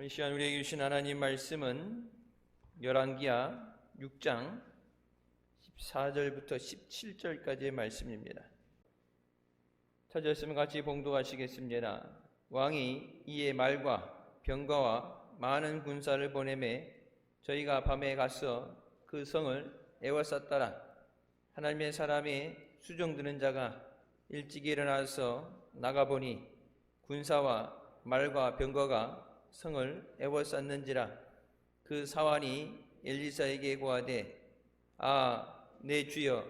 이 시간 우리에게 주신 하나님 말씀은 열왕기하 6장 14절부터 17절까지의 말씀입니다. 찾았으면 같이 봉독하시겠습니다. 왕이 이에 말과 병거와 많은 군사를 보내매 저희가 밤에 가서 그 성을 에워쌌더라. 하나님의 사람이 수종드는 자가 일찍 일어나서 나가보니 군사와 말과 병거가 성을 에워쌌는지라. 그 사환이 엘리사에게 고하되 내 주여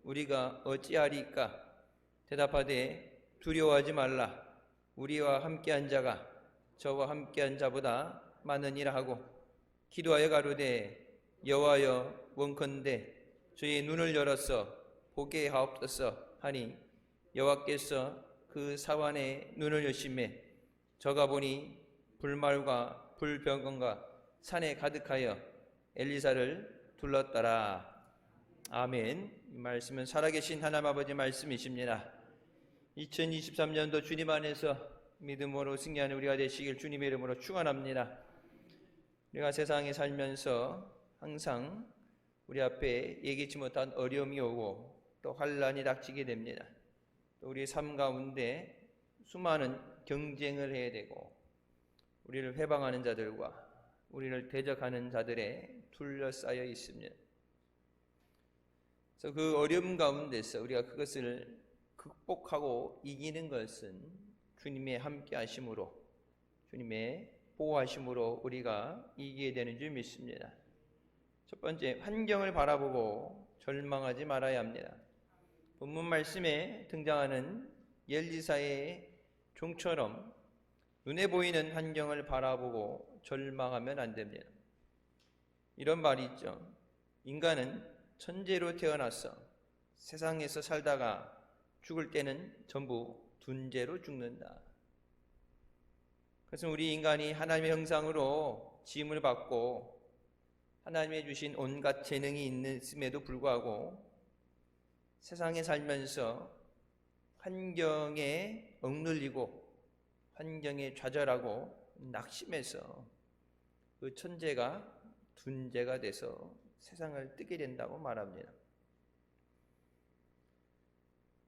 우리가 어찌하리까? 대답하되 두려워하지 말라. 우리와 함께한 자가 저와 함께한 자보다 많으니라 하고 기도하여 가로되 여호와여 원컨대 저의 눈을 열어서 보게 하옵소서 하니 여호와께서 그 사환의 눈을 여시매 저가 보니 불말과 불병건과 산에 가득하여 엘리사를 둘렀더라. 아멘. 이 말씀은 살아계신 하나님 아버지 말씀이십니다. 2023년도 주님 안에서 믿음으로 승리하는 우리가 되시길 주님의 이름으로 축원합니다. 우리가 세상에 살면서 항상 우리 앞에 예기치 못한 어려움이 오고 또 환난이 닥치게 됩니다. 또 우리 삶 가운데 수많은 경쟁을 해야 되고 우리를 회방하는 자들과 우리를 대적하는 자들에 둘러싸여 있습니다. 그래서 그 어려움 가운데서 우리가 그것을 극복하고 이기는 것은 주님의 함께 하심으로, 주님의 보호하심으로 우리가 이기게 되는 줄 믿습니다. 첫 번째, 환경을 바라보고 절망하지 말아야 합니다. 본문 말씀에 등장하는 엘리사의 종처럼 눈에 보이는 환경을 바라보고 절망하면 안 됩니다. 이런 말이 있죠. 인간은 천재로 태어나서 세상에서 살다가 죽을 때는 전부 둔재로 죽는다. 그래서 우리 인간이 하나님의 형상으로 지음을 받고 하나님의 주신 온갖 재능이 있음에도 불구하고 세상에 살면서 환경에 억눌리고 환경에 좌절하고 낙심해서 그 천재가 둔재가 돼서 세상을 뜨게 된다고 말합니다.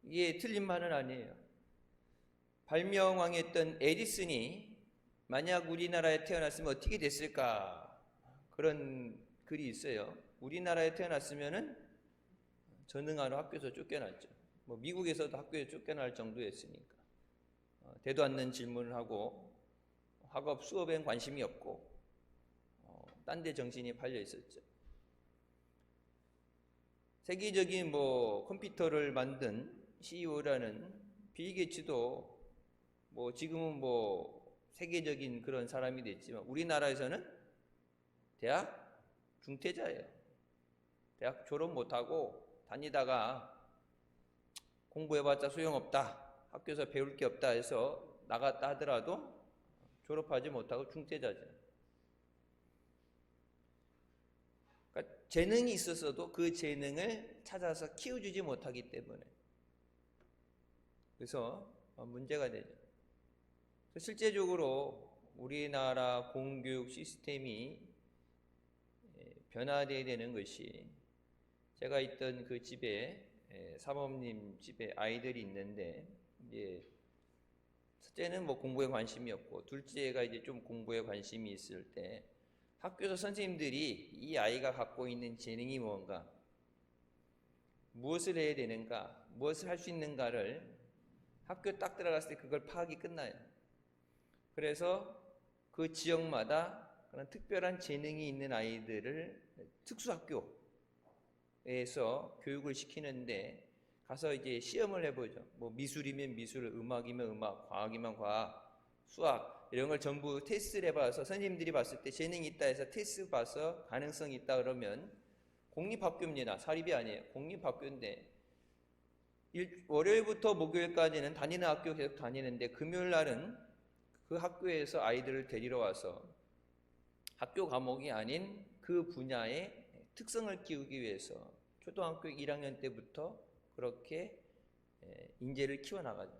이게 틀린 말은 아니에요. 발명왕이었던 에디슨이 만약 우리나라에 태어났으면 어떻게 됐을까? 그런 글이 있어요. 우리나라에 태어났으면은 전능하로 학교에서 쫓겨났죠. 뭐 미국에서도 학교에 쫓겨날 정도였으니까. 되도 않는 질문을 하고 학업 수업엔 관심이 없고 딴 데 정신이 팔려 있었죠. 세계적인 컴퓨터를 만든 CEO라는 빌 게이츠도 지금은 세계적인 그런 사람이 됐지만 우리나라에서는 대학 중퇴자예요. 대학 졸업 못하고 다니다가 공부해봤자 소용없다. 학교에서 배울 게 없다 해서 나갔다 하더라도 졸업하지 못하고 중퇴자죠. 그러니까 재능이 있었어도 그 재능을 찾아서 키워주지 못하기 때문에 그래서 문제가 되죠. 실제적으로 우리나라 공교육 시스템이 변화되어야 되는 것이 제가 있던 그 집에 사모님 집에 아이들이 있는데 이제 첫째는 공부에 관심이 없고 둘째가 이제 좀 공부에 관심이 있을 때 학교에서 선생님들이 이 아이가 갖고 있는 재능이 뭔가, 무엇을 해야 되는가, 무엇을 할 수 있는가를 학교 딱 들어갔을 때 그걸 파악이 끝나요. 그래서 그 지역마다 그런 특별한 재능이 있는 아이들을 특수학교에서 교육을 시키는데 가서 이제 시험을 해보죠. 미술이면 미술, 음악이면 음악, 과학이면 과학, 수학 이런 걸 전부 테스트를 해봐서 선생님들이 봤을 때 재능이 있다 해서 테스트 봐서 가능성이 있다 그러면 공립학교입니다. 사립이 아니에요. 공립학교인데 월요일부터 목요일까지는 다니는 학교 계속 다니는데 금요일 날은 그 학교에서 아이들을 데리러 와서 학교 과목이 아닌 그 분야의 특성을 키우기 위해서 초등학교 1학년 때부터 그렇게 인재를 키워나가죠.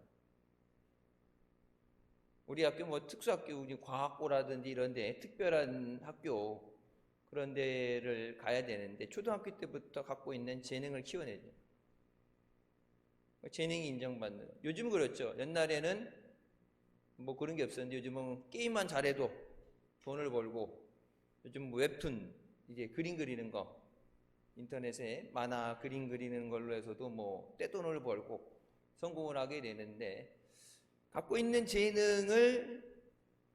우리 학교 뭐 특수학교, 우리 과학고라든지 이런데 특별한 학교 그런 데를 가야 되는데 초등학교 때부터 갖고 있는 재능을 키워내죠. 재능이 인정받는. 요즘은 그렇죠. 옛날에는 뭐 그런 게 없었는데 요즘은 게임만 잘해도 돈을 벌고, 요즘 뭐 웹툰 이제 그림 그리는 거 인터넷에 만화 그림 그리는 걸로 해서도 뭐 떼돈을 벌고 성공을 하게 되는데, 갖고 있는 재능을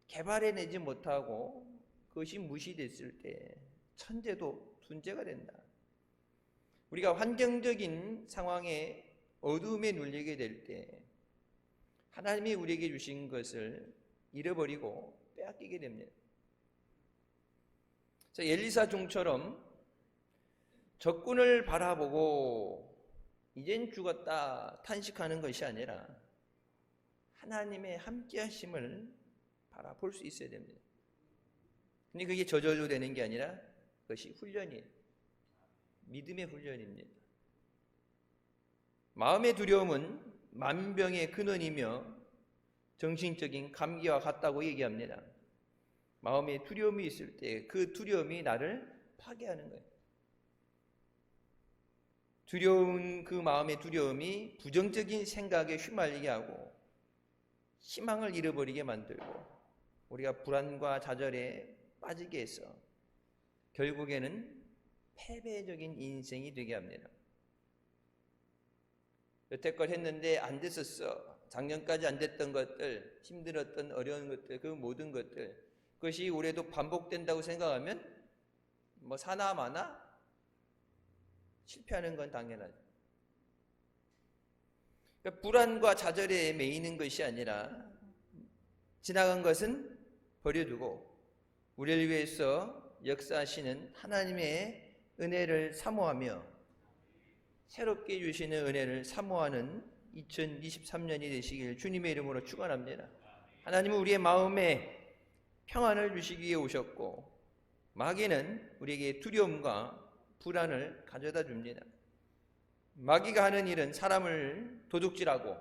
개발해내지 못하고 그것이 무시됐을 때 천재도 둔재가 된다. 우리가 환경적인 상황에 어두움에 눌리게 될 때 하나님이 우리에게 주신 것을 잃어버리고 빼앗기게 됩니다. 그래서 엘리사 종처럼 적군을 바라보고 이젠 죽었다 탄식하는 것이 아니라 하나님의 함께하심을 바라볼 수 있어야 됩니다. 근데 그게 저절로 되는 게 아니라 그것이 훈련이에요. 믿음의 훈련입니다. 마음의 두려움은 만병의 근원이며 정신적인 감기와 같다고 얘기합니다. 마음에 두려움이 있을 때 그 두려움이 나를 파괴하는 거예요. 두려운 그 마음의 두려움이 부정적인 생각에 휘말리게 하고 희망을 잃어버리게 만들고 우리가 불안과 좌절에 빠지게 해서 결국에는 패배적인 인생이 되게 합니다. 여태껏 했는데 안 됐었어. 작년까지 안 됐던 것들, 힘들었던 어려운 것들, 그 모든 것들, 그것이 올해도 반복된다고 생각하면 뭐 사나 마나 실패하는 건 당연하죠. 그러니까 불안과 좌절에 매이는 것이 아니라 지나간 것은 버려두고 우리를 위해서 역사하시는 하나님의 은혜를 사모하며 새롭게 주시는 은혜를 사모하는 2023년이 되시길 주님의 이름으로 축원합니다. 하나님은 우리의 마음에 평안을 주시기 위해 오셨고 마귀는 우리에게 두려움과 불안을 가져다 줍니다. 마귀가 하는 일은 사람을 도둑질하고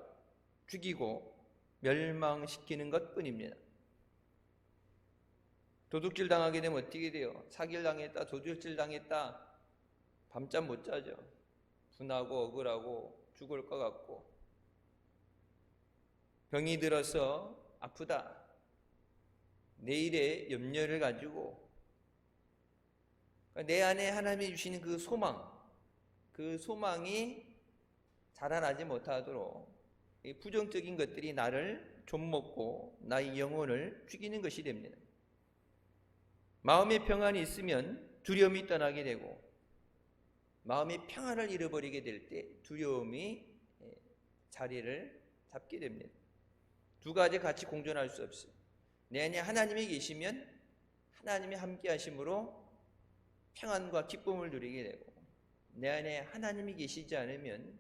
죽이고 멸망시키는 것뿐입니다. 도둑질 당하게 되면 어떻게 돼요? 사기를 당했다, 도둑질 당했다, 밤잠 못 자죠. 분하고 억울하고 죽을 것 같고, 병이 들어서 아프다, 내일의 염려를 가지고 내 안에 하나님이 주시는 그 소망, 그 소망이 자라나지 못하도록 이 부정적인 것들이 나를 좀먹고 나의 영혼을 죽이는 것이 됩니다. 마음의 평안이 있으면 두려움이 떠나게 되고 마음의 평안을 잃어버리게 될 때 두려움이 자리를 잡게 됩니다. 두 가지 같이 공존할 수 없어요. 내 안에 하나님이 계시면 하나님이 함께 하심으로 평안과 기쁨을 누리게 되고 내 안에 하나님이 계시지 않으면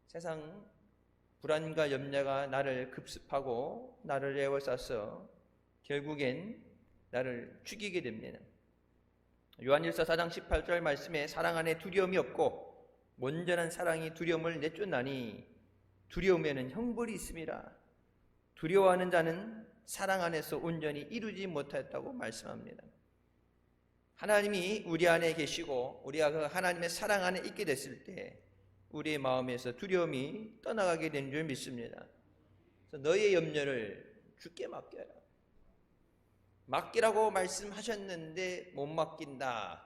세상 불안과 염려가 나를 급습하고 나를 에워싸서 결국엔 나를 죽이게 됩니다. 요한일서 4장 18절 말씀에 사랑 안에 두려움이 없고 온전한 사랑이 두려움을 내쫓나니 두려움에는 형벌이 있음이라. 두려워하는 자는 사랑 안에서 온전히 이루지 못했다고 말씀합니다. 하나님이 우리 안에 계시고 우리가 그 하나님의 사랑 안에 있게 됐을 때 우리의 마음에서 두려움이 떠나가게 된 줄 믿습니다. 그래서 너의 염려를 주께 맡겨라. 맡기라고 말씀하셨는데 못 맡긴다.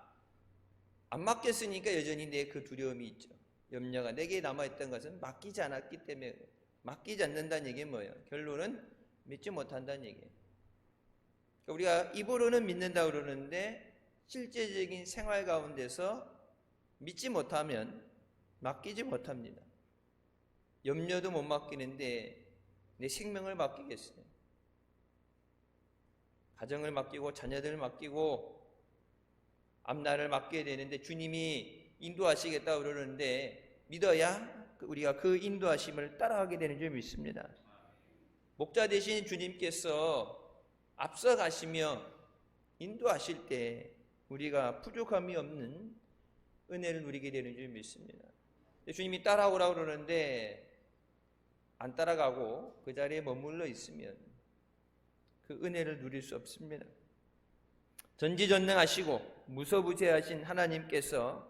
안 맡겼으니까 여전히 내 그 두려움이 있죠. 염려가 내게 남아있던 것은 맡기지 않았기 때문에. 맡기지 않는다는 얘기는 뭐예요? 결론은 믿지 못한다는 얘기예요. 우리가 입으로는 믿는다고 그러는데 실제적인 생활 가운데서 믿지 못하면 맡기지 못합니다. 염려도 못 맡기는데 내 생명을 맡기겠어요? 가정을 맡기고 자녀들을 맡기고 앞날을 맡겨야 되는데 주님이 인도하시겠다고 그러는데 믿어야 우리가 그 인도하심을 따라가게 되는 줄 믿습니다. 목자 되신 주님께서 앞서 가시며 인도하실 때 우리가 부족함이 없는 은혜를 누리게 되는 줄 믿습니다. 주님이 따라오라고 그러는데 안 따라가고 그 자리에 머물러 있으면 그 은혜를 누릴 수 없습니다. 전지전능하시고 무소부재하신 하나님께서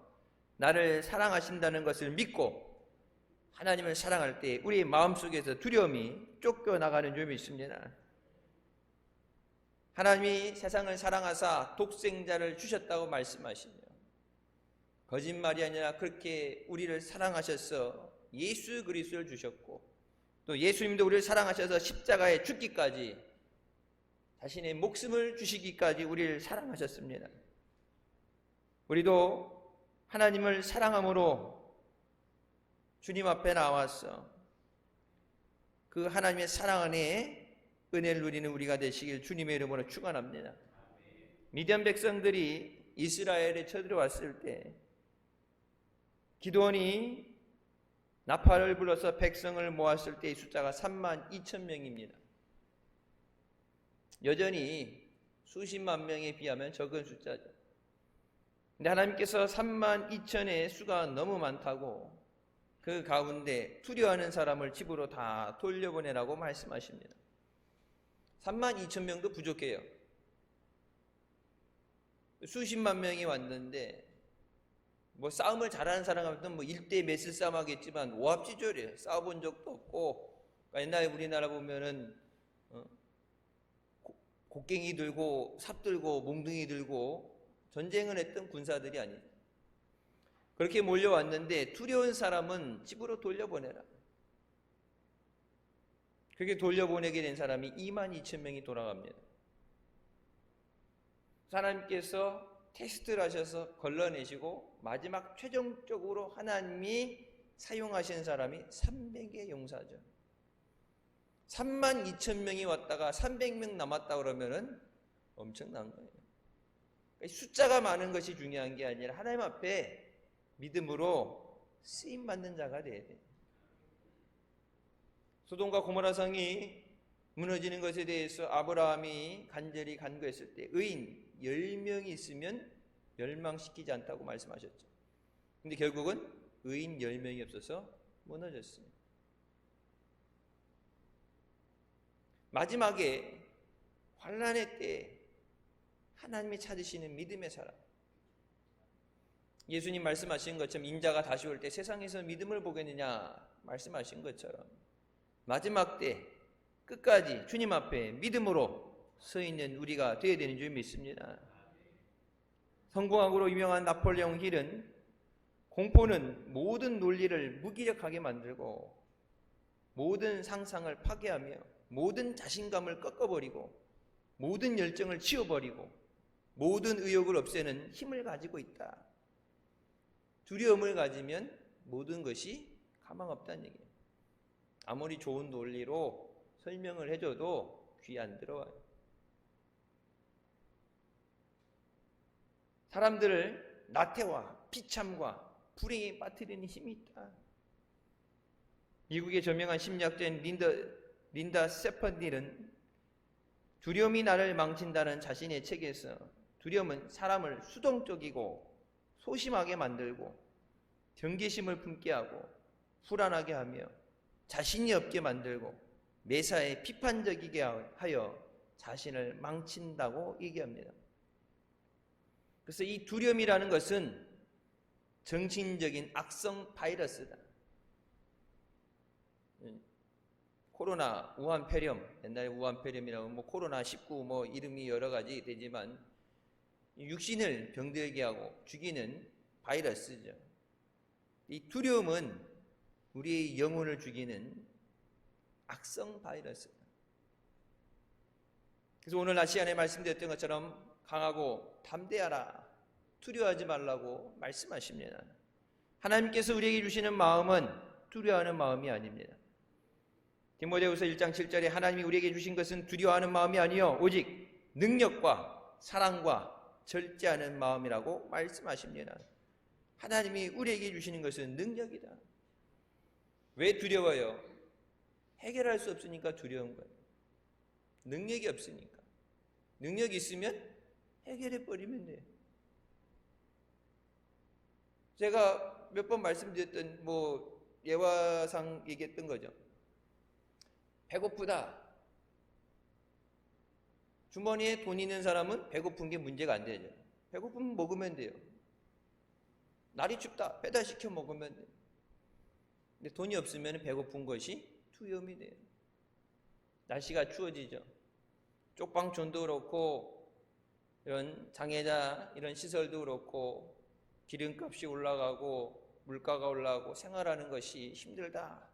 나를 사랑하신다는 것을 믿고 하나님을 사랑할 때 우리 마음속에서 두려움이 쫓겨나가는 점이 있습니다. 하나님이 세상을 사랑하사 독생자를 주셨다고 말씀하시며 거짓말이 아니라 그렇게 우리를 사랑하셔서 예수 그리스도를 주셨고 또 예수님도 우리를 사랑하셔서 십자가에 죽기까지 자신의 목숨을 주시기까지 우리를 사랑하셨습니다. 우리도 하나님을 사랑함으로 주님 앞에 나와서 그 하나님의 사랑 안에 은혜를 누리는 우리가 되시길 주님의 이름으로 축원합니다. 미디안 백성들이 이스라엘에 쳐들어왔을 때 기드온이 나팔을 불어서 백성을 모았을 때의 숫자가 32,000명입니다. 여전히 수십만 명에 비하면 적은 숫자죠. 근데 하나님께서 32,000의 수가 너무 많다고 그 가운데 두려워하는 사람을 집으로 다 돌려보내라고 말씀하십니다. 32,000명도 부족해요. 수십만 명이 왔는데 뭐 싸움을 잘하는 사람은 뭐 1대 몇을 싸움 하겠지만 오합지졸이에요. 싸워본 적도 없고 옛날에 우리나라 보면은 곡괭이 들고 삽 들고 몽둥이 들고 전쟁을 했던 군사들이 아니죠. 그렇게 몰려왔는데 두려운 사람은 집으로 돌려보내라. 그렇게 돌려보내게 된 사람이 22,000명이 돌아갑니다. 하나님께서 테스트를 하셔서 걸러내시고 마지막 최종적으로 하나님이 사용하신 사람이 300의 용사죠. 32,000명이 왔다가 300명 남았다 그러면은 엄청난 거예요. 숫자가 많은 것이 중요한 게 아니라 하나님 앞에 믿음으로 쓰임받는 자가 돼야 돼요. 소돔과 고모라 성이 무너지는 것에 대해서 아브라함이 간절히 간구했을 때 의인 10명이 있으면 멸망시키지 않다고 말씀하셨죠. 근데 결국은 의인 10명이 없어서 무너졌습니다. 마지막에 환난의 때에 하나님이 찾으시는 믿음의 사람, 예수님 말씀하신 것처럼 인자가 다시 올 때 세상에서 믿음을 보겠느냐 말씀하신 것처럼 마지막 때 끝까지 주님 앞에 믿음으로 서 있는 우리가 되어야 되는 줄 믿습니다. 성공학으로 유명한 나폴레옹 힐은 공포는 모든 논리를 무기력하게 만들고 모든 상상을 파괴하며 모든 자신감을 꺾어버리고 모든 열정을 치워버리고 모든 의욕을 없애는 힘을 가지고 있다. 두려움을 가지면 모든 것이 가망없다는 얘기예요. 아무리 좋은 논리로 설명을 해줘도 귀 안 들어와요. 사람들을 나태와 비참과 불행에 빠뜨리는 힘이 있다. 미국의 저명한 심리학자인 린다 세펀딜은 두려움이 나를 망친다는 자신의 책에서 두려움은 사람을 수동적이고 소심하게 만들고 경계심을 품게 하고 불안하게 하며 자신이 없게 만들고 매사에 비판적이게 하여 자신을 망친다고 얘기합니다. 그래서 이 두려움이라는 것은 정신적인 악성 바이러스다. 코로나, 우한폐렴, 옛날에 우한폐렴이라고 뭐 코로나19 뭐 이름이 여러 가지 되지만 육신을 병들게 하고 죽이는 바이러스죠. 이 두려움은 우리의 영혼을 죽이는 악성 바이러스다. 그래서 오늘 낮 시간에 말씀드렸던 것처럼 강하고 담대하라, 두려워하지 말라고 말씀하십니다. 하나님께서 우리에게 주시는 마음은 두려워하는 마음이 아닙니다. 디모데후서 1장 7절에 하나님이 우리에게 주신 것은 두려워하는 마음이 아니요 오직 능력과 사랑과 절제하는 마음이라고 말씀하십니다. 하나님이 우리에게 주시는 것은 능력이다. 왜 두려워요? 해결할 수 없으니까 두려운 거예요. 능력이 없으니까. 능력이 있으면 해결해 버리면 돼요. 제가 몇 번 말씀드렸던 뭐 예화상 얘기했던 거죠. 배고프다. 주머니에 돈 있는 사람은 배고픈 게 문제가 안 되죠. 배고프면 먹으면 돼요. 날이 춥다, 배달시켜 먹으면 돼요. 근데 돈이 없으면 배고픈 것이 투염이 돼요. 날씨가 추워지죠. 쪽방촌도 그렇고 이런 장애자 이런 시설도 그렇고 기름값이 올라가고 물가가 올라가고 생활하는 것이 힘들다.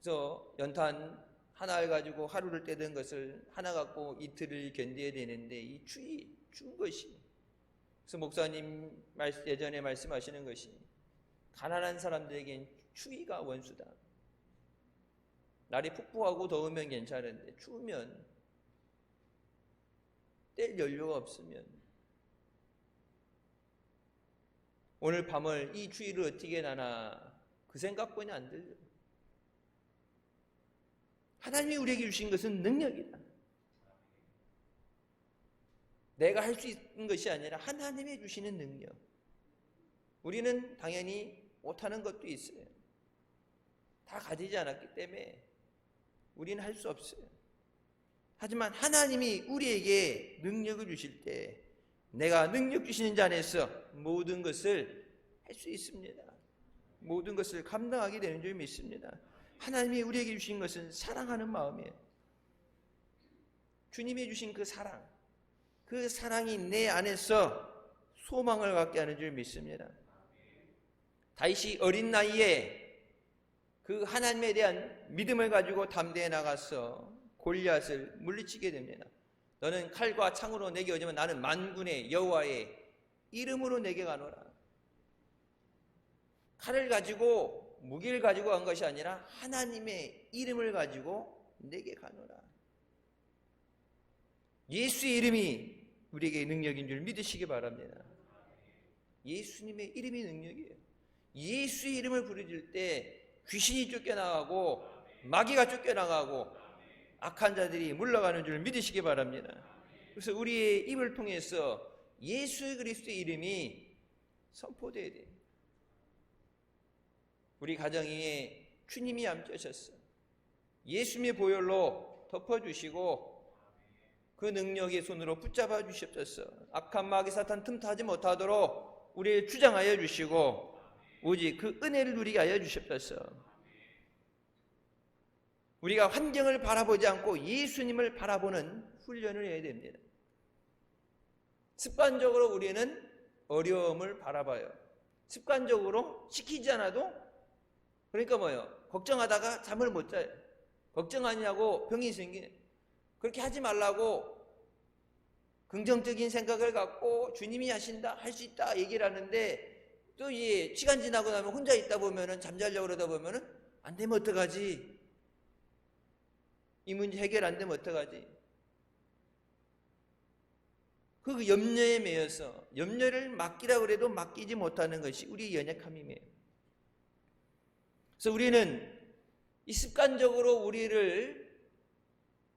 그래서 연탄 하나를 가지고 하루를 떼던 것을 하나 갖고 이틀을 견뎌야 되는데 이 추운 것이, 그래서 목사님 예전에 말씀하시는 것이 가난한 사람들에겐 추위가 원수다. 날이 푹푹하고 더우면 괜찮은데 추우면 뗄 연료가 없으면 오늘 밤을 이 추위를 어떻게 나나 그 생각뿐이 안 들려. 하나님이 우리에게 주신 것은 능력이다. 내가 할 수 있는 것이 아니라 하나님이 주시는 능력. 우리는 당연히 못하는 것도 있어요. 다 가지지 않았기 때문에 우리는 할 수 없어요. 하지만 하나님이 우리에게 능력을 주실 때 내가 능력 주시는 자 안에서 모든 것을 할 수 있습니다. 모든 것을 감당하게 되는 줄 믿습니다. 하나님이 우리에게 주신 것은 사랑하는 마음이에요. 주님이 주신 그 사랑이 내 안에서 소망을 갖게 하는 줄 믿습니다. 다윗이 어린 나이에 그 하나님에 대한 믿음을 가지고 담대에 나가서 골리앗을 물리치게 됩니다. 너는 칼과 창으로 내게 오지만 나는 만군의 여호와의 이름으로 내게 가노라. 칼을 가지고 무기를 가지고 간 것이 아니라 하나님의 이름을 가지고 내게 가노라. 예수의 이름이 우리에게 능력인 줄 믿으시기 바랍니다. 예수님의 이름이 능력이에요. 예수의 이름을 부르질 때 귀신이 쫓겨나가고 마귀가 쫓겨나가고 악한 자들이 물러가는 줄 믿으시기 바랍니다. 그래서 우리의 입을 통해서 예수 그리스도의 이름이 선포되어야 돼요. 우리 가정에 주님이 함께 하셨어. 예수님의 보혈로 덮어주시고 그 능력의 손으로 붙잡아 주시옵소서. 악한 마귀 사탄 틈타지 못하도록 우리를 주장하여 주시고 오직 그 은혜를 누리게 하여 주시옵소서. 우리가 환경을 바라보지 않고 예수님을 바라보는 훈련을 해야 됩니다. 습관적으로 우리는 어려움을 바라봐요. 습관적으로 시키지 않아도, 그러니까 뭐예요? 걱정하다가 잠을 못 자요. 걱정하냐고 병이 생기네. 그렇게 하지 말라고 긍정적인 생각을 갖고 주님이 하신다, 할 수 있다 얘기를 하는데 또 이 시간 지나고 나면 혼자 있다 보면은 잠자려고 그러다 보면은 안 되면 어떡하지? 이 문제 해결 안 되면 어떡하지? 그 염려에 매여서 염려를 맡기라고 그래도 맡기지 못하는 것이 우리의 연약함이에요. 그래서 우리는 이 습관적으로 우리를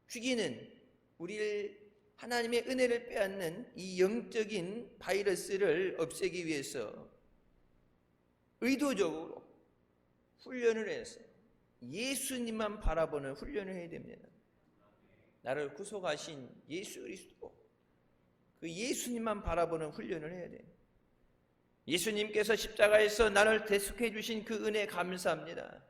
죽이는, 우리를 하나님의 은혜를 빼앗는 이 영적인 바이러스를 없애기 위해서 의도적으로 훈련을 해서 예수님만 바라보는 훈련을 해야 됩니다. 나를 구속하신 예수 그리스도, 그 예수님만 바라보는 훈련을 해야 돼요. 예수님께서 십자가에서 나를 대속해 주신 그 은혜 감사합니다.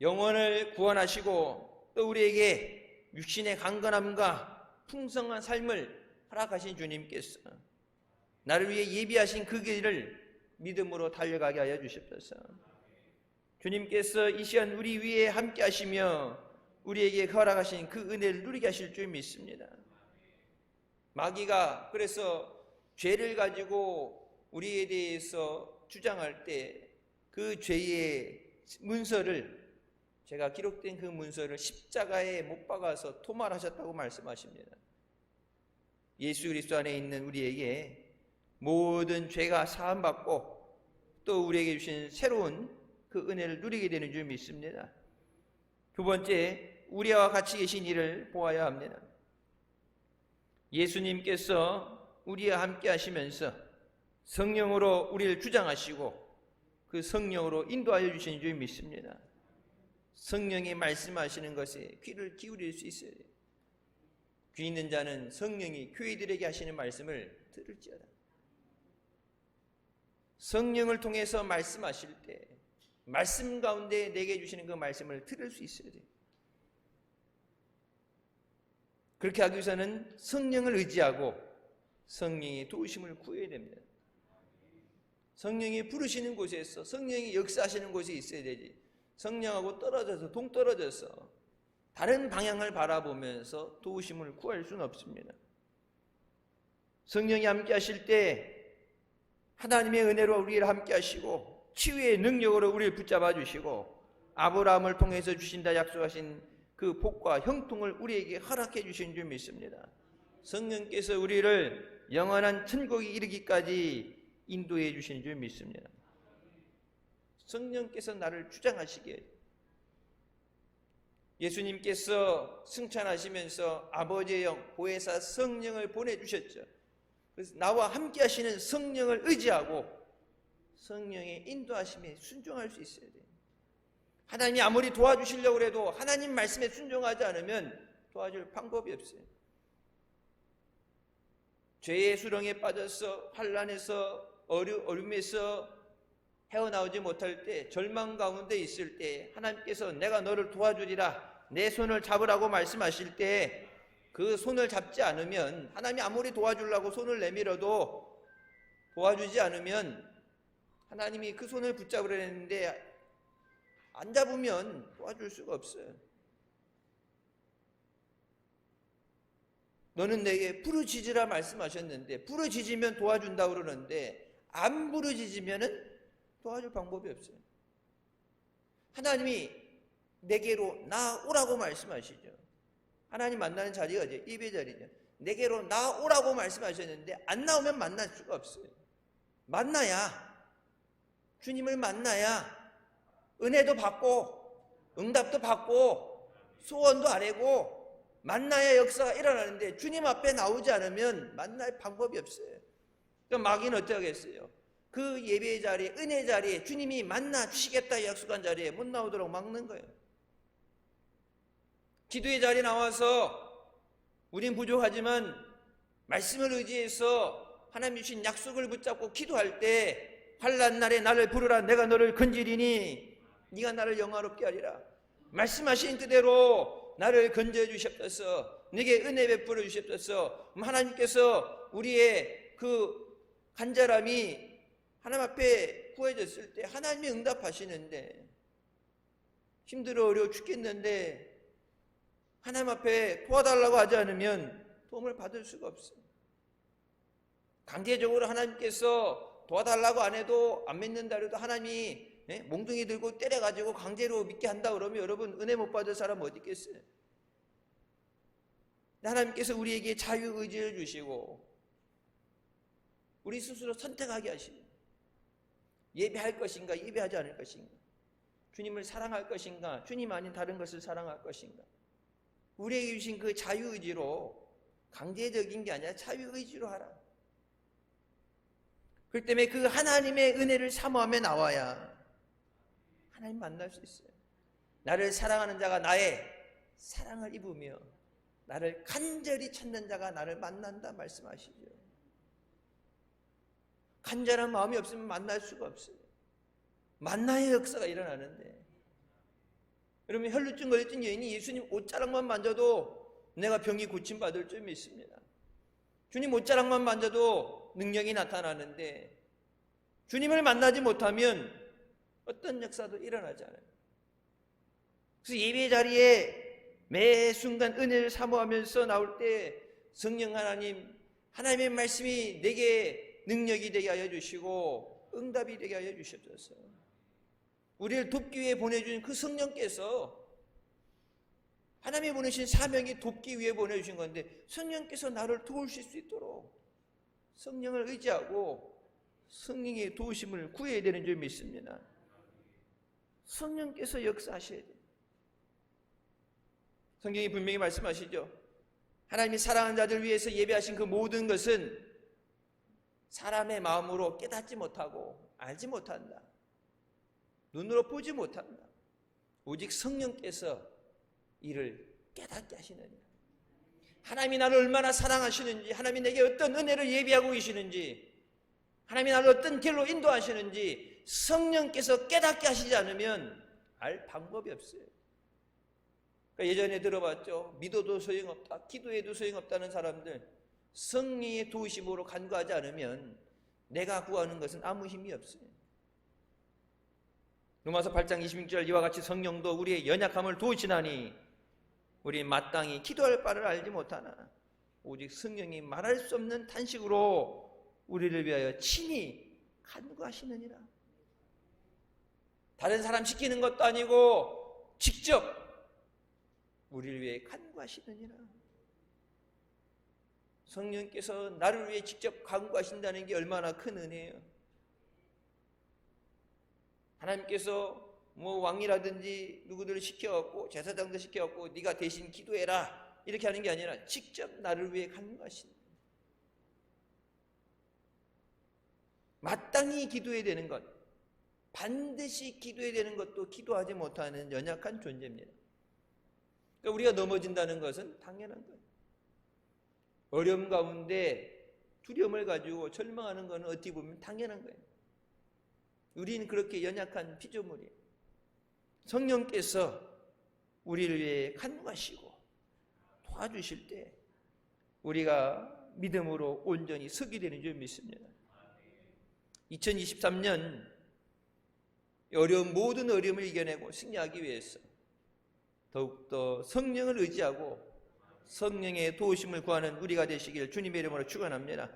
영혼을 구원하시고 또 우리에게 육신의 강건함과 풍성한 삶을 허락하신 주님께서 나를 위해 예비하신 그 길을 믿음으로 달려가게 하여 주시옵소서. 주님께서 이 시간 우리 위에 함께 하시며 우리에게 허락하신 그 은혜를 누리게 하실 줄 믿습니다. 마귀가 그래서 죄를 가지고 우리에 대해서 주장할 때 그 죄의 문서를, 제가 기록된 그 문서를 십자가에 못 박아서 토말하셨다고 말씀하십니다. 예수 그리스도 안에 있는 우리에게 모든 죄가 사함받고 또 우리에게 주신 새로운 그 은혜를 누리게 되는 줄 믿습니다. 두 번째, 우리와 같이 계신 이를 보아야 합니다. 예수님께서 우리와 함께 하시면서 성령으로 우리를 주장하시고 그 성령으로 인도하여 주시는 줄 믿습니다. 성령이 말씀하시는 것에 귀를 기울일 수 있어야 돼요. 귀 있는 자는 성령이 교회들에게 하시는 말씀을 들을지어다. 성령을 통해서 말씀하실 때 말씀 가운데 내게 주시는 그 말씀을 들을 수 있어야 돼요. 그렇게 하기 위해서는 성령을 의지하고 성령의 도우심을 구해야 됩니다. 성령이 부르시는 곳에서, 성령이 역사하시는 곳에 있어야 되지. 성령하고 떨어져서, 동떨어져서 다른 방향을 바라보면서 도우심을 구할 수는 없습니다. 성령이 함께 하실 때 하나님의 은혜로 우리를 함께 하시고 치유의 능력으로 우리를 붙잡아 주시고 아브라함을 통해서 주신다 약속하신 그 복과 형통을 우리에게 허락해 주신 줄 믿습니다. 성령께서 우리를 영원한 천국에 이르기까지 인도해 주신 줄 믿습니다. 성령께서 나를 주장하시기에 예수님께서 승천하시면서 아버지의 영, 보혜사 성령을 보내주셨죠. 그래서 나와 함께 하시는 성령을 의지하고 성령의 인도하심에 순종할 수 있어야 돼요. 하나님이 아무리 도와주시려고 해도 하나님 말씀에 순종하지 않으면 도와줄 방법이 없어요. 죄의 수렁에 빠져서 환난에서 어려움에서 헤어나오지 못할 때, 절망 가운데 있을 때 하나님께서 내가 너를 도와주리라, 내 손을 잡으라고 말씀하실 때 그 손을 잡지 않으면, 하나님이 아무리 도와주려고 손을 내밀어도 도와주지 않으면 하나님이 그 손을 붙잡으려 했는데 안 잡으면 도와줄 수가 없어요. 너는 내게 부르짖으라 말씀하셨는데 부르짖으면 도와준다고 그러는데 안 부르짖으면 도와줄 방법이 없어요. 하나님이 내게로 나오라고 말씀하시죠. 하나님 만나는 자리가 이제 예배 자리죠. 내게로 나오라고 말씀하셨는데 안 나오면 만날 수가 없어요. 만나야, 주님을 만나야 은혜도 받고 응답도 받고 소원도 아뢰고 만나야 역사가 일어나는데 주님 앞에 나오지 않으면 만날 방법이 없어요. 그럼 마귀는 어떻게 하겠어요? 그 예배 자리에, 은혜 자리에, 주님이 만나 주시겠다 약속한 자리에 못 나오도록 막는 거예요. 기도의 자리에 나와서 우린 부족하지만 말씀을 의지해서 하나님 주신 약속을 붙잡고 기도할 때 환난 날에 나를 부르라, 내가 너를 건지리니 네가 나를 영화롭게 하리라. 말씀하신 그대로 나를 건져 주셨소서, 네게 은혜 베풀어 주셨소서. 하나님께서 우리의 그 간절함이 하나님 앞에 구해졌을 때 하나님이 응답하시는데, 힘들어 어려워 죽겠는데 하나님 앞에 도와달라고 하지 않으면 도움을 받을 수가 없어요. 강제적으로 하나님께서 도와달라고 안 해도, 안 믿는다 해도 하나님이 몽둥이 들고 때려가지고 강제로 믿게 한다 그러면 여러분 은혜 못 받을 사람 어디 있겠어요? 하나님께서 우리에게 자유의지를 주시고 우리 스스로 선택하게 하시고, 예배할 것인가 예배하지 않을 것인가, 주님을 사랑할 것인가 주님 아닌 다른 것을 사랑할 것인가, 우리에게 주신 그 자유의지로, 강제적인 게 아니라 자유의지로 하라. 그렇기 때문에 그 하나님의 은혜를 사모하며 나와야 하나님 만날 수 있어요. 나를 사랑하는 자가 나의 사랑을 입으며 나를 간절히 찾는 자가 나를 만난다 말씀하시죠. 간절한 마음이 없으면 만날 수가 없어요. 만나야 역사가 일어나는데, 여러분 혈루증 걸렸던 여인이 예수님 옷자락만 만져도 내가 병이 고침받을 줄 믿습니다. 주님 옷자락만 만져도 능력이 나타나는데 주님을 만나지 못하면 어떤 역사도 일어나지 않아요. 그래서 예배 자리에 매 순간 은혜를 사모하면서 나올 때 성령 하나님, 하나님의 말씀이 내게 능력이 되게 하여 주시고 응답이 되게 하여 주시옵소서. 우리를 돕기 위해 보내주신 그 성령께서, 하나님이 보내신 사명이 돕기 위해 보내주신 건데 성령께서 나를 도우실 수 있도록 성령을 의지하고 성령의 도우심을 구해야 되는 줄 믿습니다. 성령께서 역사하셔야 돼요. 성경이 분명히 말씀하시죠. 하나님이 사랑하는 자들 위해서 예배하신 그 모든 것은 사람의 마음으로 깨닫지 못하고 알지 못한다. 눈으로 보지 못한다. 오직 성령께서 이를 깨닫게 하시느니라. 하나님이 나를 얼마나 사랑하시는지, 하나님이 내게 어떤 은혜를 예비하고 계시는지, 하나님이 나를 어떤 길로 인도하시는지 성령께서 깨닫게 하시지 않으면 알 방법이 없어요. 그러니까 예전에 들어봤죠. 믿어도 소용없다, 기도해도 소용없다는 사람들, 성령의 도우심으로 간구하지 않으면 내가 구하는 것은 아무 힘이 없어요. 로마서 8장 26절, 이와 같이 성령도 우리의 연약함을 도우시나니 우리 마땅히 기도할 바를 알지 못하나 오직 성령이 말할 수 없는 탄식으로 우리를 위하여 친히 간구하시느니라. 다른 사람 시키는 것도 아니고 직접 우리를 위해 간구하시느니라. 성령께서 나를 위해 직접 간구하신다는 게 얼마나 큰 은혜예요. 하나님께서 뭐 왕이라든지 누구들을 시켜갖고 제사장들 시켜갖고 네가 대신 기도해라 이렇게 하는 게 아니라 직접 나를 위해 간구하신다. 마땅히 기도해야 되는 것, 반드시 기도해야 되는 것도 기도하지 못하는 연약한 존재입니다. 그러니까 우리가 넘어진다는 것은 당연한 거예요. 어려움 가운데 두려움을 가지고 절망하는 것은 어떻게 보면 당연한 거예요. 우리는 그렇게 연약한 피조물이에요. 성령께서 우리를 위해 간구하시고 도와주실 때 우리가 믿음으로 온전히 서게 되는 줄 믿습니다. 2023년 모든 어려움을 이겨내고 승리하기 위해서 더욱더 성령을 의지하고 성령의 도우심을 구하는 우리가 되시길 주님의 이름으로 축원합니다.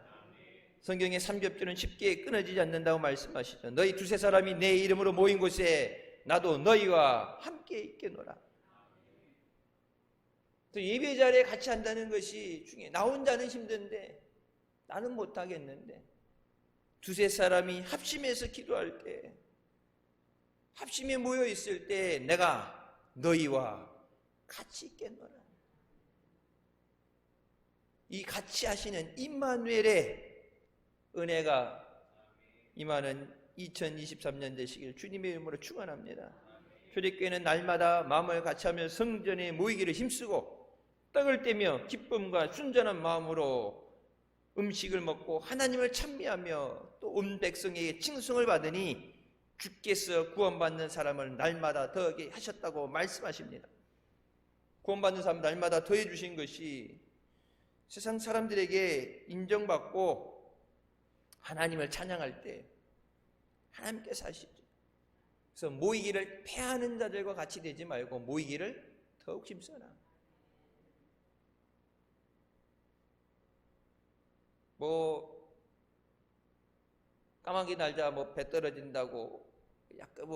성경의 삼겹줄은 쉽게 끊어지지 않는다고 말씀하시죠. 너희 두세 사람이 내 이름으로 모인 곳에 나도 너희와 함께 있겠노라. 또 예배 자리에 같이 한다는 것이 중요해. 나 혼자는 힘든데, 나는 못하겠는데, 두세 사람이 합심해서 기도할 때, 합심에 모여 있을 때 내가 너희와 같이 있겠노라. 이 같이 하시는 임마누엘의 은혜가 임하는 2023년 되시길 주님의 이름으로 축원합니다. 초대교회는 날마다 마음을 같이하며 성전에 모이기를 힘쓰고 떡을 떼며 기쁨과 순전한 마음으로 음식을 먹고 하나님을 찬미하며 또 온 백성에게 칭송을 받으니 주께서 구원받는 사람을 날마다 더하게 하셨다고 말씀하십니다. 구원받는 사람 날마다 더해 주신 것이 세상 사람들에게 인정받고 하나님을 찬양할 때 하나님께서 하시죠. 그래서 모이기를 패하는 자들과 같이 되지 말고 모이기를 더욱 힘써라. 까마귀 날자 배 떨어진다고 약간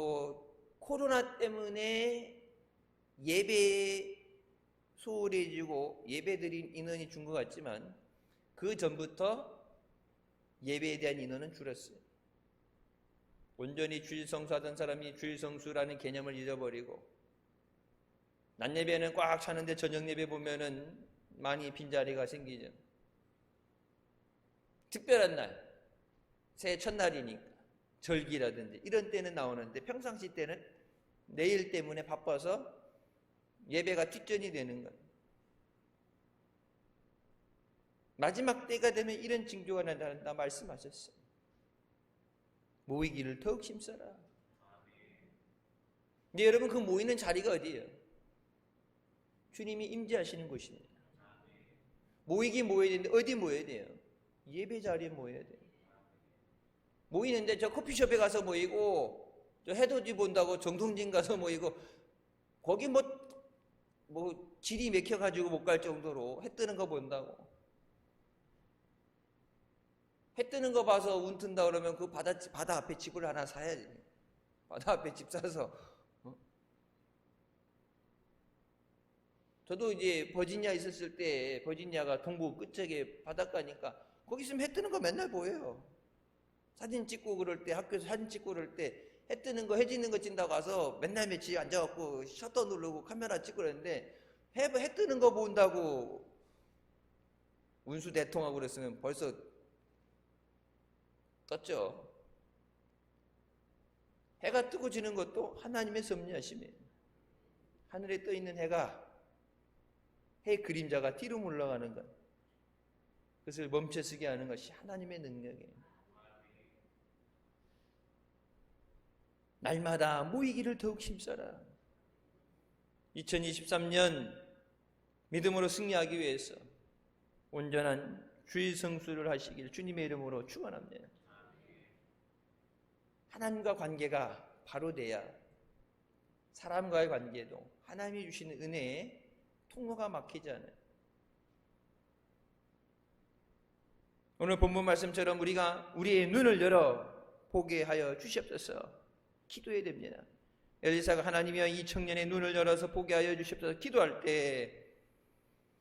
코로나 때문에 예배 소홀해지고 예배드린 인원이 준 것 같지만 그 전부터 예배에 대한 인원은 줄었어요. 온전히 주일 성수하던 사람이 주일 성수라는 개념을 잊어버리고 낮 예배는 꽉 차는데 저녁 예배 보면은 많이 빈자리가 생기죠. 특별한 날, 새해 첫날이니까 절기라든지 이런 때는 나오는데 평상시 때는 내일 때문에 바빠서 예배가 뒷전이 되는 거예요. 마지막 때가 되면 이런 징조가 나타난다 말씀하셨어요. 모이기를 더욱 힘써라. 근데 여러분 그 모이는 자리가 어디예요? 주님이 임재하시는 곳입니다. 모이긴 모여야 되는데 어디 모여야 돼요? 예배 자리에 모여야 돼요. 모이는데 저 커피숍에 가서 모이고 저 해돋이 본다고 정동진 가서 모이고 거기 질이 맥혀가지고 못 갈 정도로 해 뜨는 거 본다고 해 뜨는 거 봐서 운 튼다 그러면 그 바다 앞에 집을 하나 사야지. 바다 앞에 집 사서 저도 이제 버지니아 있었을 때 버지니아가 동부 끝쪽에 바닷가니까 거기 있으면 해 뜨는 거 맨날 보여요. 사진 찍고 그럴 때 학교에서 사진 찍고 그럴 때 해 뜨는 거 해 지는 거 찍는다고 와서 맨날 며칠 앉아갖고 셔터 누르고 카메라 찍고 그랬는데 해 뜨는 거 본다고 운수 대통하고 그랬으면 벌써 떴죠. 해가 뜨고 지는 것도 하나님의 섭리하심이에요. 하늘에 떠 있는 해가 해 그림자가 뒤로 물러가는 것, 그것을 멈춰서게 하는 것이 하나님의 능력이에요. 날마다 모이기를 더욱 힘써라. 2023년 믿음으로 승리하기 위해서 온전한 주의 성수를 하시길 주님의 이름으로 축원합니다. 하나님과 관계가 바로 돼야 사람과의 관계도 하나님이 주시는 은혜에 통로가 막히지 않아요. 오늘 본문 말씀처럼 우리가 우리의 눈을 열어 보게 하여 주시옵소서 기도해야 됩니다. 엘리사가 하나님이여 이 청년의 눈을 열어서 보게 하여 주시옵소서 기도할 때,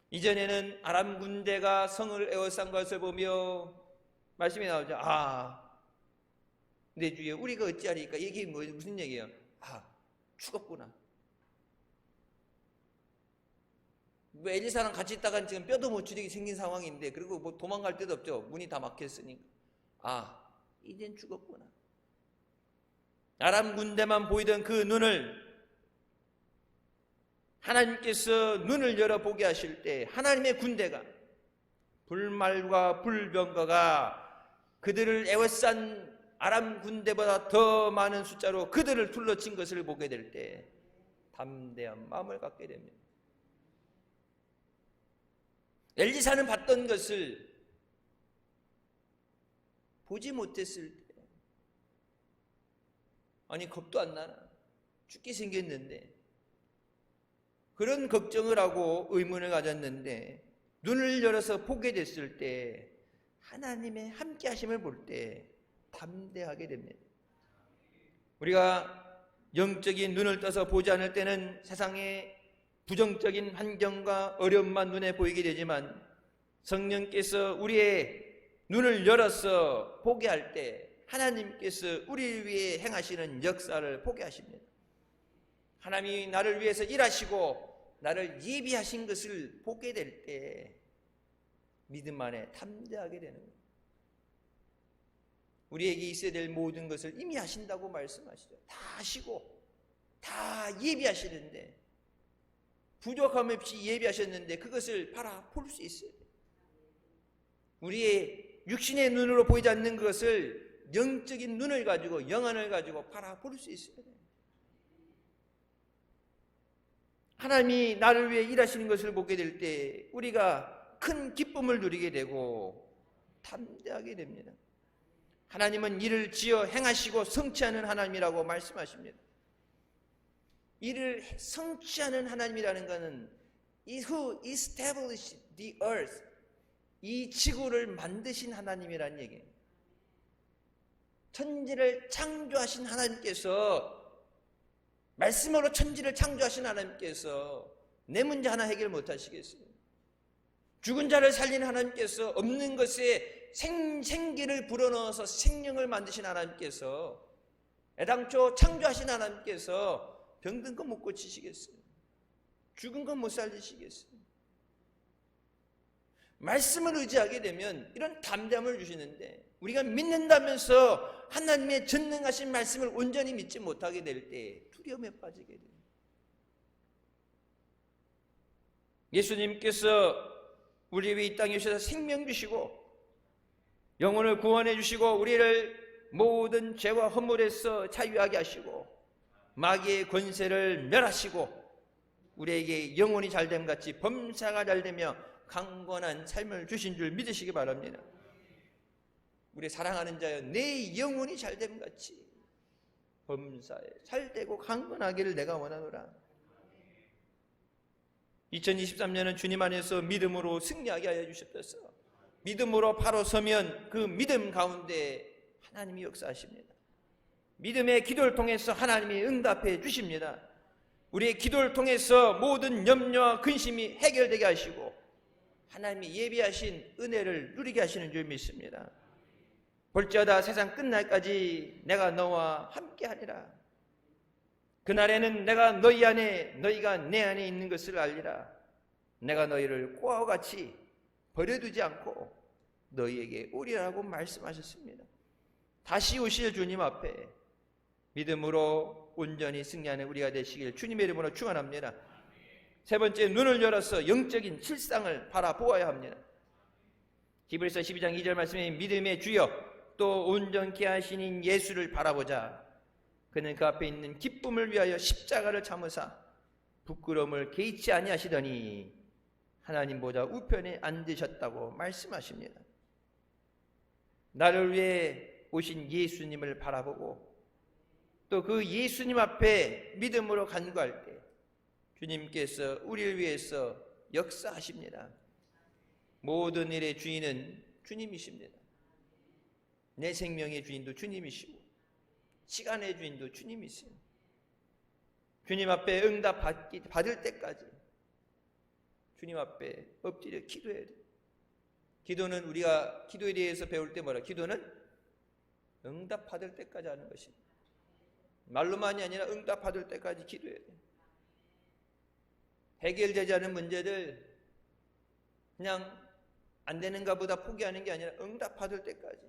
이전에는 아람 군대가 성을 에워싼 것을 보며 말씀이 나오죠. 내 주여 우리가 어찌하리까? 이게 무슨 얘기예요? 죽었구나. 뭐 엘리사랑 같이 있다가 지금 뼈도 못 추리게 생긴 상황인데, 그리고 뭐 도망갈 데도 없죠. 문이 다 막혔으니까. 이젠 죽었구나. 아람 군대만 보이던 그 눈을 하나님께서 눈을 열어보게 하실 때, 하나님의 군대가, 불말과 불병거가 그들을 에워싼 아람 군대보다 더 많은 숫자로 그들을 둘러친 것을 보게 될 때 담대한 마음을 갖게 됩니다. 엘리사는 봤던 것을 보지 못했을 때, 겁도 안 나나? 죽게 생겼는데, 그런 걱정을 하고 의문을 가졌는데, 눈을 열어서 보게 됐을 때 하나님의 함께 하심을 볼 때 담대하게 됩니다. 우리가 영적인 눈을 떠서 보지 않을 때는 세상의 부정적인 환경과 어려움만 눈에 보이게 되지만, 성령께서 우리의 눈을 열어서 보게 할 때 하나님께서 우리를 위해 행하시는 역사를 보게 하십니다. 하나님이 나를 위해서 일하시고 나를 예비하신 것을 보게 될 때 믿음 안에 담대하게 되는 거예요. 우리에게 있어야 될 모든 것을 이미 하신다고 말씀하시죠. 다 하시고 다 예비하시는데, 부족함 없이 예비하셨는데 그것을 바라볼 수 있어요. 우리의 육신의 눈으로 보이지 않는 것을 영적인 눈을 가지고, 영안을 가지고 바라볼 수 있어야 돼요. 하나님이 나를 위해 일하시는 것을 보게 될 때 우리가 큰 기쁨을 누리게 되고 담대하게 됩니다. 하나님은 일을 지어 행하시고 성취하는 하나님이라고 말씀하십니다. 일을 성취하는 하나님이라는 것은 Who established the earth, 이 지구를 만드신 하나님이라는 얘기예요. 천지를 창조하신 하나님께서, 말씀으로 천지를 창조하신 하나님께서 내 문제 하나 해결 못하시겠어요? 죽은 자를 살리는 하나님께서, 없는 것에 생기를 불어넣어서 생명을 만드신 하나님께서, 애당초 창조하신 하나님께서 병든 거 못 고치시겠어요? 죽은 거 못 살리시겠어요? 말씀을 의지하게 되면 이런 담대함을 주시는데, 우리가 믿는다면서 하나님의 전능하신 말씀을 온전히 믿지 못하게 될 때 두려움에 빠지게 돼요. 예수님께서 우리 위해 이 땅에 오셔서 생명 주시고 영혼을 구원해 주시고 우리를 모든 죄와 허물에서 자유하게 하시고 마귀의 권세를 멸하시고 우리에게 영혼이 잘됨 같이 범사가 잘되며 강건한 삶을 주신 줄 믿으시기 바랍니다. 우리 사랑하는 자여, 내 영혼이 잘됨 같이 범사에 잘되고 강건하기를 내가 원하노라. 2023년은 주님 안에서 믿음으로 승리하게 하여 주셨소서. 믿음으로 바로 서면 그 믿음 가운데 하나님이 역사하십니다. 믿음의 기도를 통해서 하나님이 응답해 주십니다. 우리의 기도를 통해서 모든 염려와 근심이 해결되게 하시고 하나님이 예비하신 은혜를 누리게 하시는 줄 믿습니다. 볼지어다 세상 끝날까지 내가 너와 함께하리라. 그날에는 내가 너희 안에, 너희가 내 안에 있는 것을 알리라. 내가 너희를 꽃과 같이 버려두지 않고 너희에게 오리라고 말씀하셨습니다. 다시 오실 주님 앞에 믿음으로 온전히 승리하는 우리가 되시길 주님의 이름으로 축원합니다. 세 번째, 눈을 열어서 영적인 실상을 바라보아야 합니다. 히브리서 12장 2절 말씀에 믿음의 주여 또 온전케 하시는 예수를 바라보자. 그는 그 앞에 있는 기쁨을 위하여 십자가를 참으사 부끄러움을 개의치 아니하시더니 하나님보다 우편에 앉으셨다고 말씀하십니다. 나를 위해 오신 예수님을 바라보고 또 그 예수님 앞에 믿음으로 간구할 때 주님께서 우리를 위해서 역사하십니다. 모든 일의 주인은 주님이십니다. 내 생명의 주인도 주님이시고 시간의 주인도 주님이세요. 주님 앞에 응답 받을 때까지 주님 앞에 엎드려 기도해야 돼요. 기도는 우리가 기도에 대해서 배울 때 뭐라? 기도는 응답 받을 때까지 하는 것입니다. 말로만이 아니라 응답 받을 때까지 기도해야 돼요. 해결되지 않은 문제들 그냥 안 되는가 보다 포기하는 게 아니라 응답 받을 때까지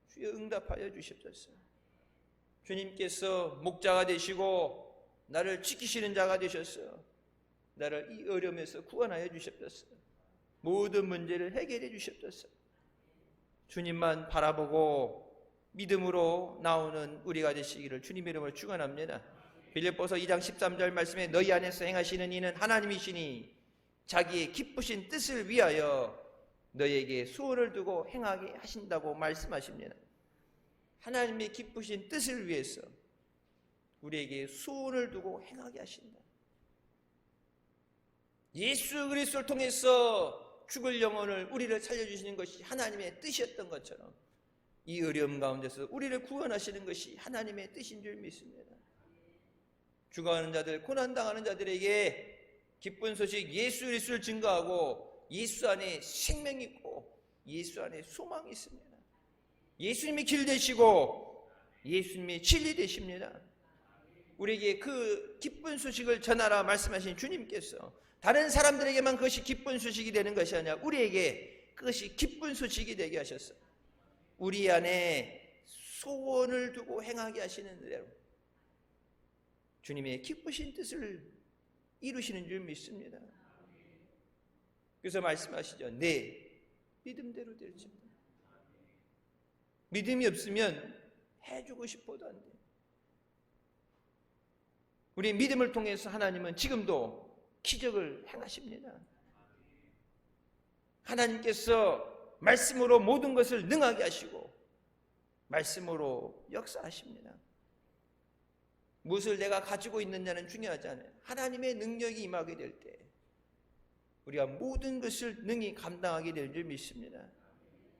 주여 응답하여 주십소서. 주님께서 목자가 되시고 나를 지키시는 자가 되셔서 나를 이 어려움에서 구원하여 주십소서. 모든 문제를 해결해 주십소서. 주님만 바라보고 믿음으로 나오는 우리가 되시기를 주님의 이름으로 축원합니다. 빌립보서 2장 13절 말씀에 너희 안에서 행하시는 이는 하나님이시니 자기의 기쁘신 뜻을 위하여 너희에게 소원을 두고 행하게 하신다고 말씀하십니다. 하나님의 기쁘신 뜻을 위해서 우리에게 소원을 두고 행하게 하신다. 예수 그리스도를 통해서 죽을 영혼을 우리를 살려주시는 것이 하나님의 뜻이었던 것처럼 이 어려움 가운데서 우리를 구원하시는 것이 하나님의 뜻인 줄 믿습니다. 죽어가는 자들, 고난당하는 자들에게 기쁜 소식 예수 그리스도를 증거하고 예수 안에 생명이 있고 예수 안에 소망이 있습니다. 예수님이 길 되시고 예수님이 진리 되십니다. 우리에게 그 기쁜 소식을 전하라 말씀하신 주님께서 다른 사람들에게만 그것이 기쁜 소식이 되는 것이 아니라 우리에게 그것이 기쁜 소식이 되게 하셨어요. 우리 안에 소원을 두고 행하게 하시는 대로 주님의 기쁘신 뜻을 이루시는 줄 믿습니다. 그래서 말씀하시죠. 내 믿음대로 될지어다. 믿음이 없으면 해주고 싶어도 안 돼요. 우리 믿음을 통해서 하나님은 지금도 기적을 행하십니다. 하나님께서 말씀으로 모든 것을 능하게 하시고 말씀으로 역사하십니다. 무엇을 내가 가지고 있느냐는 중요하지 않아요. 하나님의 능력이 임하게 될 때 우리가 모든 것을 능히 감당하게 될 줄 믿습니다.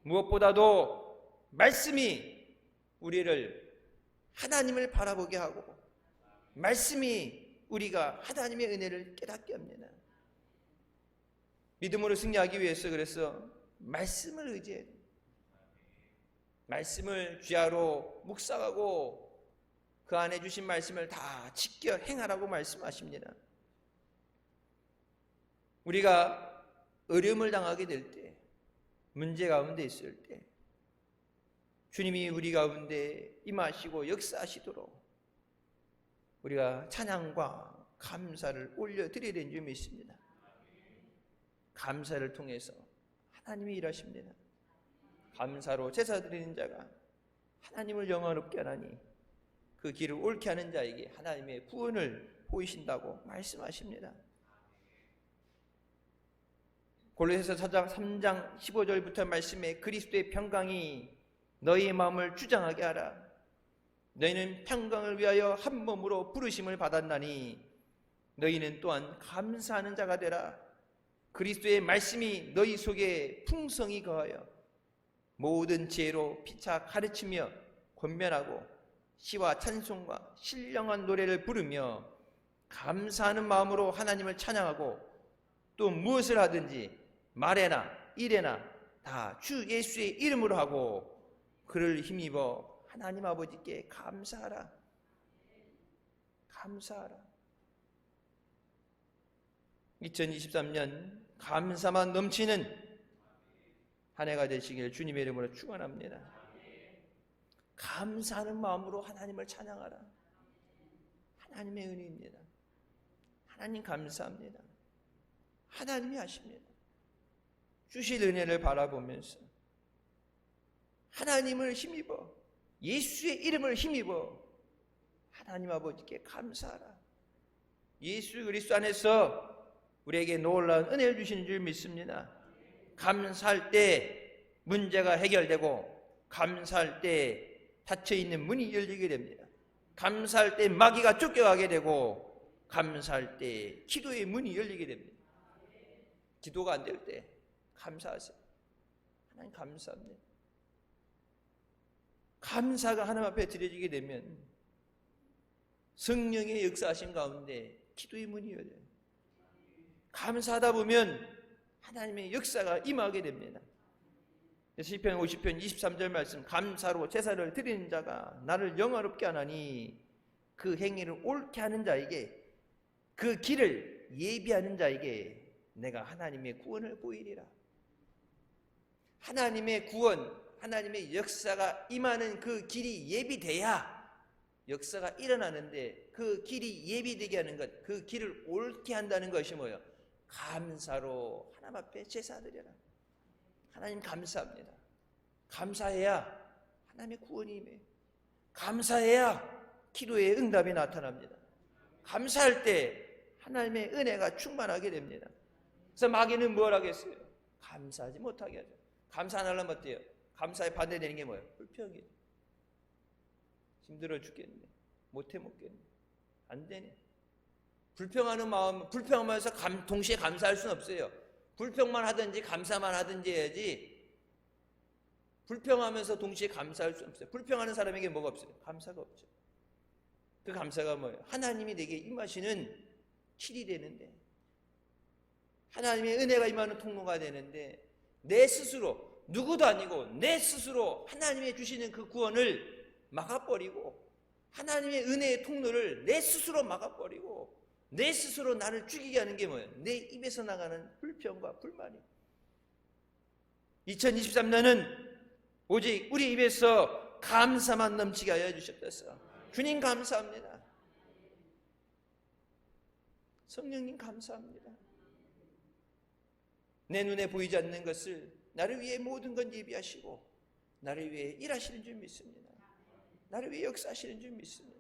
무엇보다도 말씀이 우리를 하나님을 바라보게 하고 말씀이 우리가 하나님의 은혜를 깨닫게 합니다. 믿음으로 승리하기 위해서 그래서 말씀을 의지해야 돼요. 말씀을 쥐하로 묵상하고 그 안에 주신 말씀을 다 지켜 행하라고 말씀하십니다. 우리가 어려움을 당하게 될 때, 문제 가운데 있을 때 주님이 우리 가운데 임하시고 역사하시도록 우리가 찬양과 감사를 올려드려야 되는 줄 믿습니다. 감사를 통해서 하나님이 일하십니다. 감사로 제사 드리는 자가 하나님을 영화롭게 하나니 그 길을 옳게 하는 자에게 하나님의 구원을 보이신다고 말씀하십니다. 골로새서 3장 15절부터 말씀에 그리스도의 평강이 너희의 마음을 주장하게 하라. 너희는 평강을 위하여 한 몸으로 부르심을 받았나니 너희는 또한 감사하는 자가 되라. 그리스도의 말씀이 너희 속에 풍성히 거하여 모든 지혜로 피차 가르치며 권면하고 시와 찬송과 신령한 노래를 부르며 감사하는 마음으로 하나님을 찬양하고 또 무엇을 하든지 말에나 일에나 다 주 예수의 이름으로 하고 그를 힘입어 하나님 아버지께 감사하라. 감사하라. 2023년 감사만 넘치는 한 해가 되시길 주님의 이름으로 축원합니다. 감사하는 마음으로 하나님을 찬양하라. 하나님의 은혜입니다. 하나님 감사합니다. 하나님이 하십니다. 주실 은혜를 바라보면서 하나님을 힘입어, 예수의 이름을 힘입어 하나님 아버지께 감사하라. 예수 그리스도 안에서 우리에게 놀라운 은혜를 주시는 줄 믿습니다. 감사할 때 문제가 해결되고, 감사할 때 닫혀있는 문이 열리게 됩니다. 감사할 때 마귀가 쫓겨가게 되고, 감사할 때 기도의 문이 열리게 됩니다. 기도가 안 될 때 감사하세요. 하나님 감사합니다. 감사가 하나님 앞에 드려지게 되면 성령의 역사하신 가운데 기도의 문이 열려요. 감사하다 보면 하나님의 역사가 임하게 됩니다. 시편 50편 23절 말씀, 감사로 제사를 드리는 자가 나를 영화롭게 하나니 그 행위를 옳게 하는 자에게, 그 길을 예비하는 자에게 내가 하나님의 구원을 보이리라. 하나님의 구원, 하나님의 역사가 임하는 그 길이 예비돼야 역사가 일어나는데, 그 길이 예비되게 하는 것, 그 길을 옳게 한다는 것이 뭐예요? 감사로 하나님 앞에 제사 드려라. 하나님 감사합니다. 감사해야 하나님의 구원이 임해요. 감사해야 기도의 응답이 나타납니다. 감사할 때 하나님의 은혜가 충만하게 됩니다. 그래서 마귀는 뭘 하겠어요? 감사하지 못하게 하죠. 감사 안 하려면 어때요? 감사에 반대되는 게 뭐예요? 불평이에요. 힘들어 죽겠네, 못해 먹겠네, 안 되네. 불평하는 마음, 불평하면서 동시에 감사할 수는 없어요. 불평만 하든지 감사만 하든지 해야지, 불평하면서 동시에 감사할 수는 없어요. 불평하는 사람에게 뭐가 없어요? 감사가 없죠. 그 감사가 뭐예요? 하나님이 내게 임하시는 길이 되는데, 하나님의 은혜가 임하는 통로가 되는데, 내 스스로, 누구도 아니고 내 스스로 하나님의 주시는 그 구원을 막아버리고, 하나님의 은혜의 통로를 내 스스로 막아버리고, 내 스스로 나를 죽이게 하는 게 뭐예요? 내 입에서 나가는 불평과 불만이에요. 2023년은 오직 우리 입에서 감사만 넘치게 하여 주셨다. 주님 감사합니다. 성령님 감사합니다. 내 눈에 보이지 않는 것을 나를 위해 모든 건 예비하시고 나를 위해 일하시는 줄 믿습니다. 나를 위해 역사하시는 줄 믿습니다.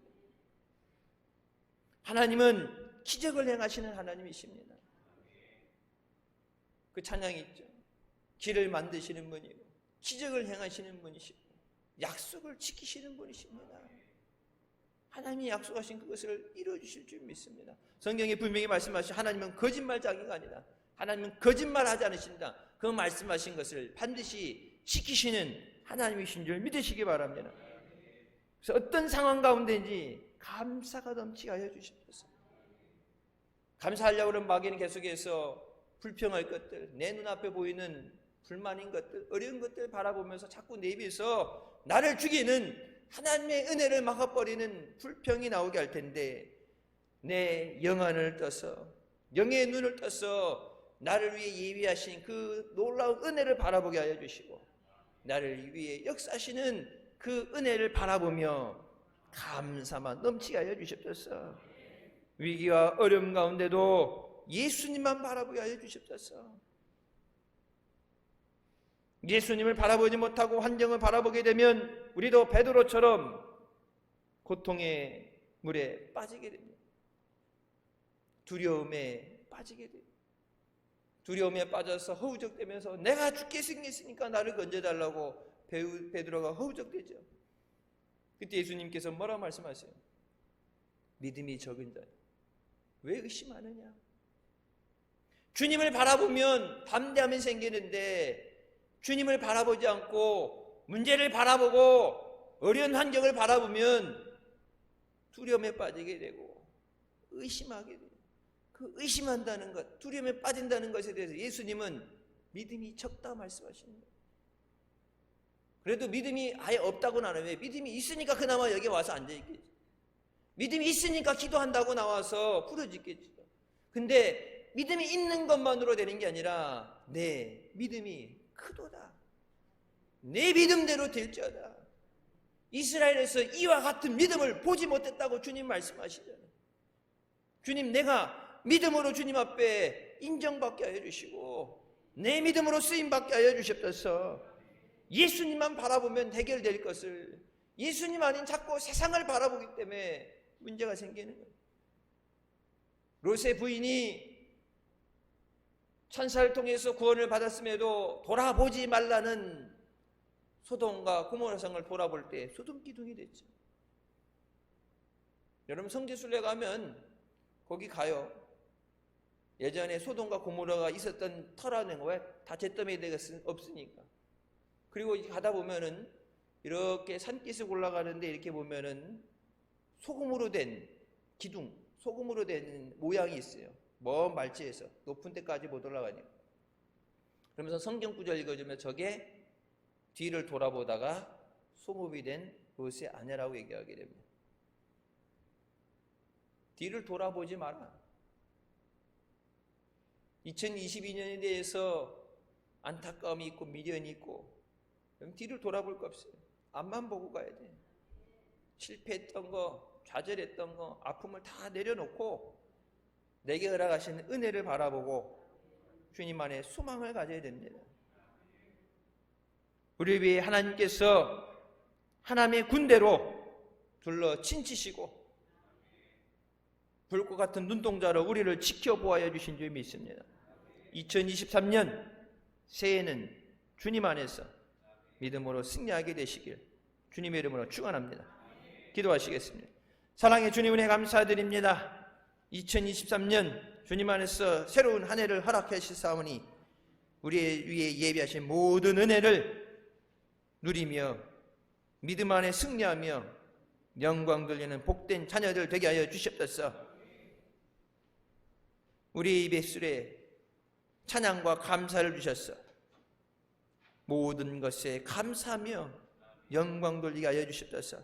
하나님은 기적을 행하시는 하나님이십니다. 그 찬양이 있죠. 길을 만드시는 분이고 기적을 행하시는 분이시고 약속을 지키시는 분이십니다. 하나님이 약속하신 그것을 이루어주실 줄 믿습니다. 성경에 분명히 말씀하신 하나님은 거짓말자기가 아니다. 하나님은 거짓말하지 않으신다. 그 말씀하신 것을 반드시 지키시는 하나님이신 줄 믿으시기 바랍니다. 그래서 어떤 상황 가운데인지 감사가 넘치게 하여 주십시오. 감사하려고 하는 마귀는 계속해서 불평할 것들, 내 눈앞에 보이는 불만인 것들, 어려운 것들 바라보면서 자꾸 내 입에서 나를 죽이는 하나님의 은혜를 막아버리는 불평이 나오게 할 텐데, 내 영안을 떠서, 영의 눈을 떠서 나를 위해 예비하신 그 놀라운 은혜를 바라보게 하여 주시고, 나를 위해 역사하시는 그 은혜를 바라보며 감사만 넘치게 하여 주십소서. 위기와 어려움 가운데도 예수님만 바라보게 하여 주십소서. 예수님을 바라보지 못하고 환경을 바라보게 되면 우리도 베드로처럼 고통의 물에 빠지게 됩니다. 두려움에 빠지게 됩니다. 두려움에 빠져서 허우적대면서 내가 죽게 생겼으니까 나를 건져달라고 베드로가 허우적대죠. 그때 예수님께서 뭐라 말씀하세요? 믿음이 적은 자야, 왜 의심하느냐? 주님을 바라보면 담대함이 생기는데, 주님을 바라보지 않고 문제를 바라보고 어려운 환경을 바라보면 두려움에 빠지게 되고 의심하게 돼요. 그 의심한다는 것, 두려움에 빠진다는 것에 대해서 예수님은 믿음이 적다 말씀하시는 거예요. 그래도 믿음이 아예 없다고는 안 해요. 왜? 믿음이 있으니까 그나마 여기 와서 앉아있겠지. 믿음이 있으니까 기도한다고 나와서 부르짖겠지. 근데 믿음이 있는 것만으로 되는 게 아니라 내 믿음이 크도다, 내 믿음대로 될지어다. 이스라엘에서 이와 같은 믿음을 보지 못했다고 주님 말씀하시잖아요. 주님, 내가 믿음으로 주님 앞에 인정받게 하여 주시고 내 믿음으로 쓰임받게 하여 주시옵소서. 예수님만 바라보면 해결될 것을 예수님 아닌 자꾸 세상을 바라보기 때문에 문제가 생기는 거예요. 롯의 부인이 천사를 통해서 구원을 받았음에도 돌아보지 말라는 소돔과 고모라 성을 돌아볼 때 소돔기둥이 됐죠. 여러분 성지순례 가면 거기 가요. 예전에 소돔과 고모라가 있었던 터라는 거에 다 잿더미가 없으니까. 그리고 가다 보면은 이렇게 산기슭 올라가는데 이렇게 보면은 소금으로 된 기둥, 소금으로 된 모양이 있어요. 먼 말지에서 높은 데까지 못 올라가니까. 그러면서 성경 구절 읽어주면 저게 뒤를 돌아보다가 소금이 된 롯의 아내라고 얘기하게 됩니다. 뒤를 돌아보지 마라. 2022년에 대해서 안타까움이 있고 미련이 있고 그럼 뒤를 돌아볼 거 없어요. 앞만 보고 가야 돼. 실패했던 거, 좌절했던 거, 아픔을 다 내려놓고 내게 허락하신 은혜를 바라보고 주님 안에 소망을 가져야 됩니다. 우리 위해 하나님께서 하나님의 군대로 둘러 친치시고 불꽃 같은 눈동자로 우리를 지켜보아야 주신 줄 믿습니다. 2023년 새해는 주님 안에서 믿음으로 승리하게 되시길 주님의 이름으로 축원합니다. 기도하시겠습니다. 사랑의 주님 은혜 감사드립니다. 2023년 주님 안에서 새로운 한 해를 허락해 주시사오니 우리 위에 예비하신 모든 은혜를 누리며 믿음 안에 승리하며 영광 돌리는 복된 자녀들 되게 하여 주시옵소서. 우리 입술에 찬양과 감사를 주셨어. 모든 것에 감사하며 영광 돌리게 하여 주시옵소서.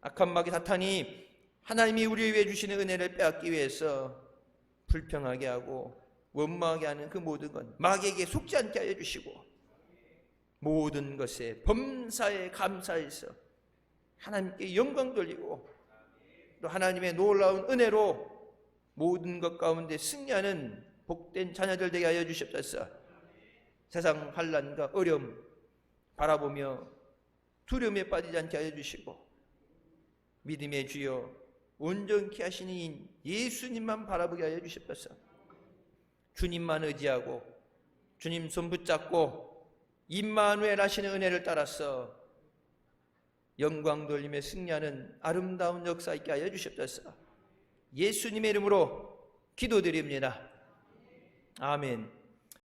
악한 마귀 사탄이 하나님이 우리 위해 주시는 은혜를 빼앗기 위해서 불평하게 하고 원망하게 하는 그 모든 것 마귀에게 속지 않게 하여 주시고 모든 것에 범사에 감사해서 하나님께 영광 돌리고 또 하나님의 놀라운 은혜로 모든 것 가운데 승리하는 복된 자녀들 되게 하여 주시옵소서. 세상 환난과 어려움 바라보며 두려움에 빠지지 않게 하여 주시고 믿음의 주여 온전케 하시는 예수님만 바라보게 하여 주시옵소서. 주님만 의지하고 주님 손 붙잡고 임마누엘 하시는 은혜를 따라서 영광 돌림에 승리하는 아름다운 역사 있게 하여 주시옵소서. 예수님의 이름으로 기도드립니다. 아멘.